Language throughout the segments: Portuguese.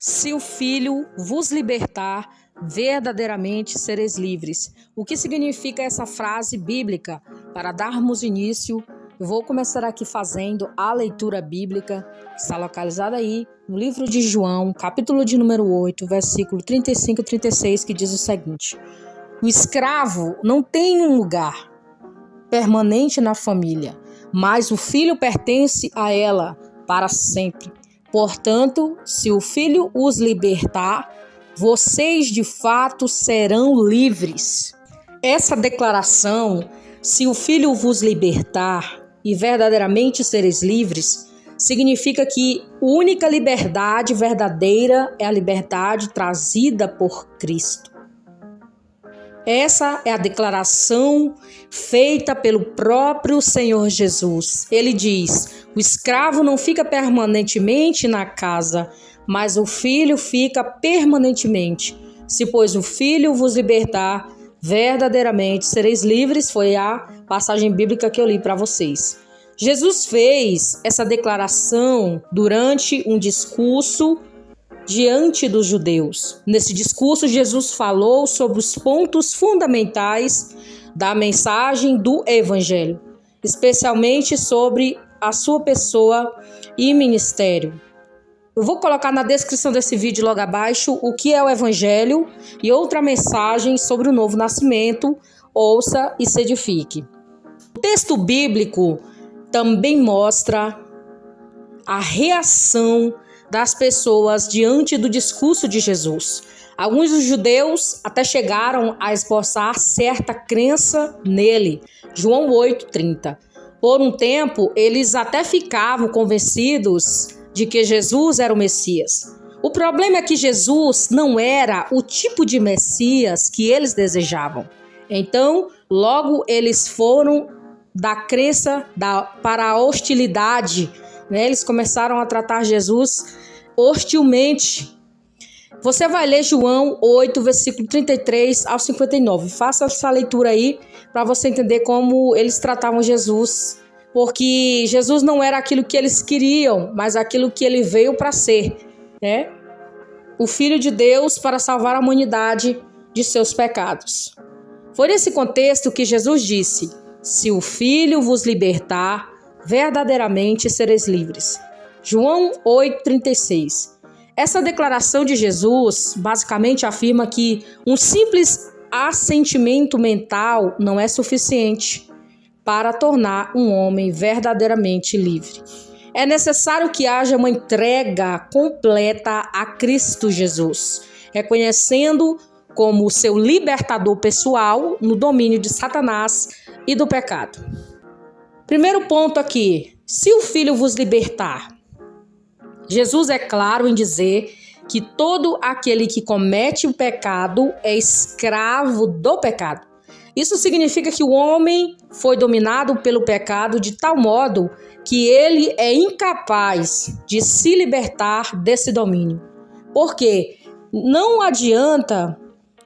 Se o Filho vos libertar, verdadeiramente sereis livres. O que significa essa frase bíblica? Para darmos início, eu vou começar aqui fazendo a leitura bíblica, que está localizada aí no livro de João, capítulo de número 8, versículo 35 e 36, que diz o seguinte: o escravo não tem um lugar permanente na família, mas o filho pertence a ela para sempre. Portanto, se o Filho os libertar, vocês de fato serão livres. Essa declaração, se o Filho vos libertar e verdadeiramente sereis livres, significa que a única liberdade verdadeira é a liberdade trazida por Cristo. Essa é a declaração feita pelo próprio Senhor Jesus. Ele diz: o escravo não fica permanentemente na casa, mas o filho fica permanentemente. Se, pois, o Filho vos libertar, verdadeiramente sereis livres. Foi a passagem bíblica que eu li para vocês. Jesus fez essa declaração durante um discurso diante dos judeus. Nesse discurso, Jesus falou sobre os pontos fundamentais da mensagem do Evangelho, especialmente sobre a sua pessoa e ministério. Eu vou colocar na descrição desse vídeo logo abaixo o que é o Evangelho e outra mensagem sobre o novo nascimento. Ouça e se edifique. O texto bíblico também mostra a reação das pessoas diante do discurso de Jesus. Alguns dos judeus até chegaram a esboçar certa crença nele. João 8:30. Por um tempo, eles até ficavam convencidos de que Jesus era o Messias. O problema é que Jesus não era o tipo de Messias que eles desejavam. Então, logo eles foram da crença para a hostilidade. Eles começaram a tratar Jesus hostilmente. Você vai ler João 8, versículo 33 ao 59. Faça essa leitura aí para você entender como eles tratavam Jesus. Porque Jesus não era aquilo que eles queriam, mas aquilo que ele veio para ser, né? O Filho de Deus para salvar a humanidade de seus pecados. Foi nesse contexto que Jesus disse: se o Filho vos libertar, verdadeiramente sereis livres. João 8:36. Essa declaração de Jesus basicamente afirma que um simples assentimento mental não é suficiente para tornar um homem verdadeiramente livre. É necessário que haja uma entrega completa a Cristo Jesus, reconhecendo como seu libertador pessoal no domínio de Satanás e do pecado. Primeiro ponto aqui: se o Filho vos libertar. Jesus é claro em dizer que todo aquele que comete o pecado é escravo do pecado. Isso significa que o homem foi dominado pelo pecado de tal modo que ele é incapaz de se libertar desse domínio. Porque não adianta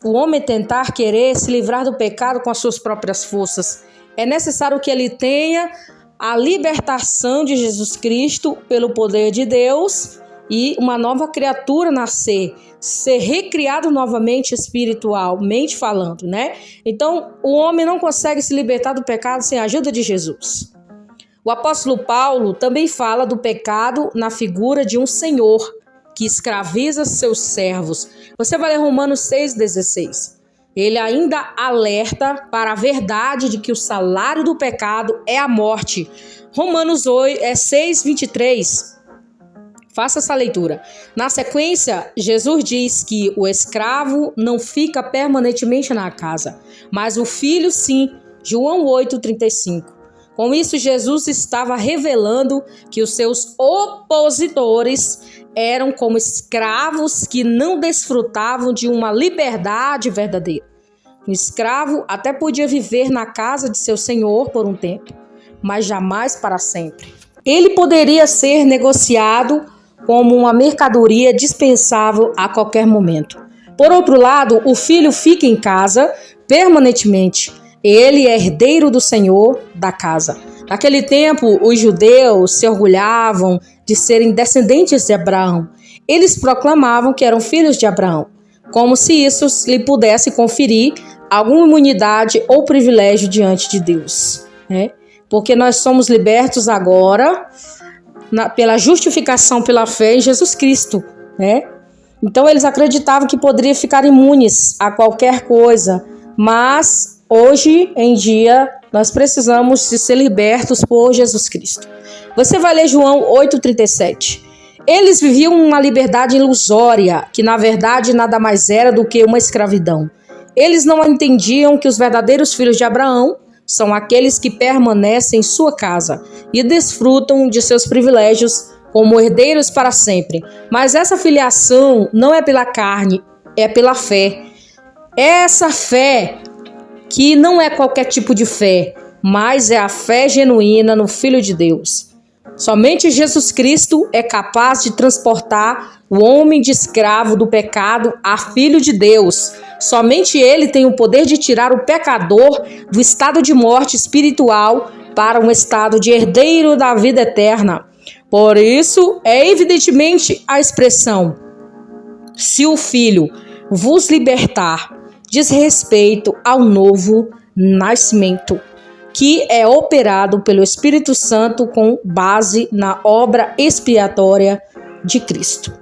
o homem tentar querer se livrar do pecado com as suas próprias forças. É necessário que ele tenha a libertação de Jesus Cristo pelo poder de Deus e uma nova criatura nascer, ser recriado novamente espiritualmente falando, né? Então, o homem não consegue se libertar do pecado sem a ajuda de Jesus. O apóstolo Paulo também fala do pecado na figura de um senhor que escraviza seus servos. Você vai ler Romanos 6:16. Ele ainda alerta para a verdade de que o salário do pecado é a morte. Romanos 6:23. Faça essa leitura. Na sequência, Jesus diz que o escravo não fica permanentemente na casa, mas o filho sim. João 8:35. Com isso, Jesus estava revelando que os seus opositores eram como escravos que não desfrutavam de uma liberdade verdadeira. O escravo até podia viver na casa de seu senhor por um tempo, mas jamais para sempre. Ele poderia ser negociado como uma mercadoria dispensável a qualquer momento. Por outro lado, o filho fica em casa permanentemente. Ele é herdeiro do Senhor da casa. Naquele tempo, os judeus se orgulhavam de serem descendentes de Abraão. eles proclamavam que eram filhos de Abraão, como se isso lhe pudesse conferir alguma imunidade ou privilégio diante de Deus, né? Porque nós somos libertos agora pela justificação pela fé em Jesus Cristo, né? Então eles acreditavam que poderiam ficar imunes a qualquer coisa, mas hoje em dia nós precisamos de ser libertos por Jesus Cristo. Você vai ler João 8,37. Eles viviam uma liberdade ilusória, que na verdade nada mais era do que uma escravidão. Eles não entendiam que os verdadeiros filhos de Abraão são aqueles que permanecem em sua casa e desfrutam de seus privilégios como herdeiros para sempre. Mas essa filiação não é pela carne, é pela fé. Essa fé que não é qualquer tipo de fé, mas é a fé genuína no Filho de Deus. Somente Jesus Cristo é capaz de transportar o homem de escravo do pecado a filho de Deus. Somente Ele tem o poder de tirar o pecador do estado de morte espiritual para um estado de herdeiro da vida eterna. Por isso, é evidentemente a expressão: se o Filho vos libertar, diz respeito ao novo nascimento, que é operado pelo Espírito Santo com base na obra expiatória de Cristo.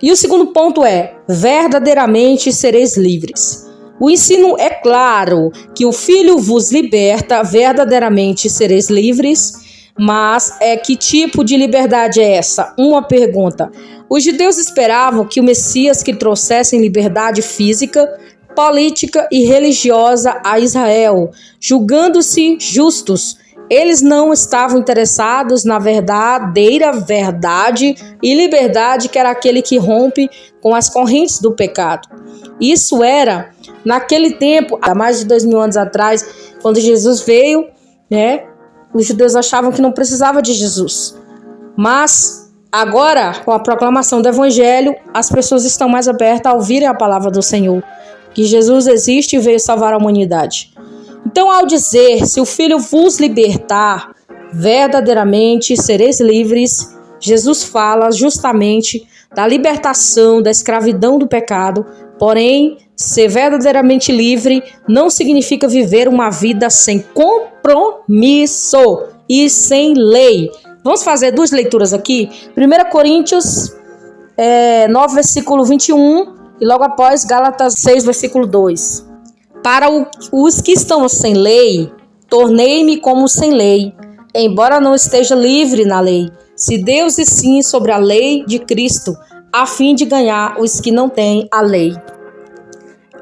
E o segundo ponto é: verdadeiramente sereis livres. O ensino é claro que o Filho vos liberta, verdadeiramente sereis livres, mas que tipo de liberdade é essa? Uma pergunta. Os judeus esperavam que o Messias que trouxesse liberdade física, política e religiosa a Israel, julgando-se justos. Eles não estavam interessados na verdadeira verdade e liberdade, que era aquele que rompe com as correntes do pecado. Isso era, naquele tempo, há mais de 2000 anos atrás, quando Jesus veio, né? Os judeus achavam que não precisava de Jesus. Mas agora, com a proclamação do Evangelho, as pessoas estão mais abertas a ouvirem a palavra do Senhor, que Jesus existe e veio salvar a humanidade. Então, ao dizer, se o Filho vos libertar, verdadeiramente sereis livres, Jesus fala justamente da libertação da escravidão do pecado. Porém, ser verdadeiramente livre não significa viver uma vida sem compromisso e sem lei. Vamos fazer duas leituras aqui. 1 Coríntios 9, versículo 21 e logo após Gálatas 6, versículo 2. Para os que estão sem lei, tornei-me como sem lei, embora não esteja livre na lei, se Deus e sim sobre a lei de Cristo, a fim de ganhar os que não têm a lei.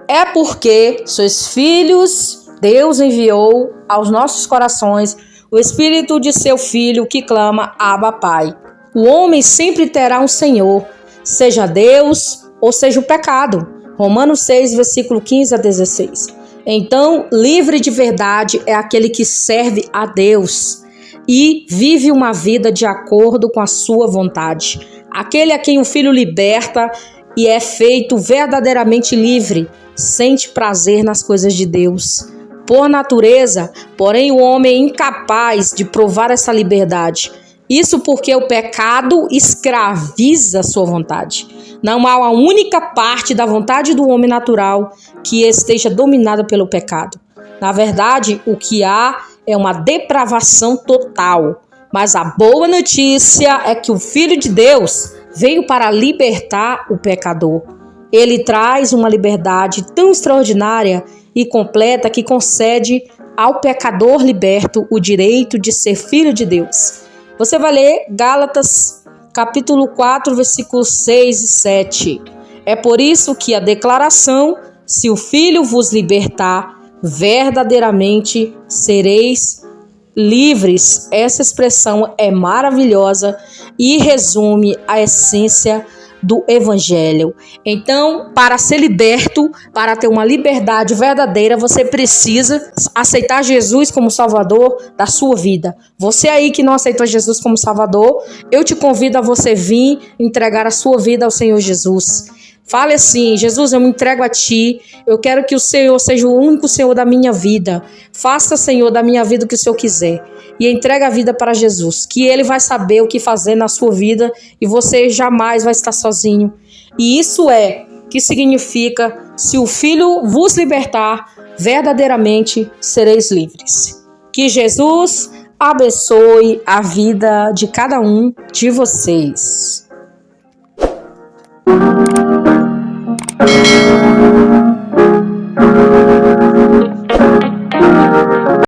É porque sois filhos, Deus enviou aos nossos corações o Espírito de seu Filho que clama, Abba, Pai. O homem sempre terá um Senhor, seja Deus ou seja o pecado. Romanos 6, versículo 15 a 16. Então, livre de verdade é aquele que serve a Deus e vive uma vida de acordo com a sua vontade. Aquele a quem o Filho liberta e é feito verdadeiramente livre, sente prazer nas coisas de Deus. Por natureza, porém, o homem é incapaz de provar essa liberdade. Isso porque o pecado escraviza sua vontade. Não há uma única parte da vontade do homem natural que esteja dominada pelo pecado. Na verdade, o que há é uma depravação total. Mas a boa notícia é que o Filho de Deus veio para libertar o pecador. Ele traz uma liberdade tão extraordinária e completa que concede ao pecador liberto o direito de ser filho de Deus. Você vai ler Gálatas capítulo 4, versículos 6 e 7. É por isso que a declaração, se o Filho vos libertar, verdadeiramente sereis livres. Essa expressão é maravilhosa e resume a essência do Evangelho. Então, para ser liberto, para ter uma liberdade verdadeira, você precisa aceitar Jesus como Salvador da sua vida. Você aí que não aceitou Jesus como Salvador, eu te convido a você vir entregar a sua vida ao Senhor Jesus. Fale assim: Jesus, eu me entrego a Ti, eu quero que o Senhor seja o único Senhor da minha vida. Faça, Senhor, da minha vida o que o Senhor quiser. E entrega a vida para Jesus, que Ele vai saber o que fazer na sua vida e você jamais vai estar sozinho. E isso que significa: se o Filho vos libertar, verdadeiramente sereis livres. Que Jesus abençoe a vida de cada um de vocês.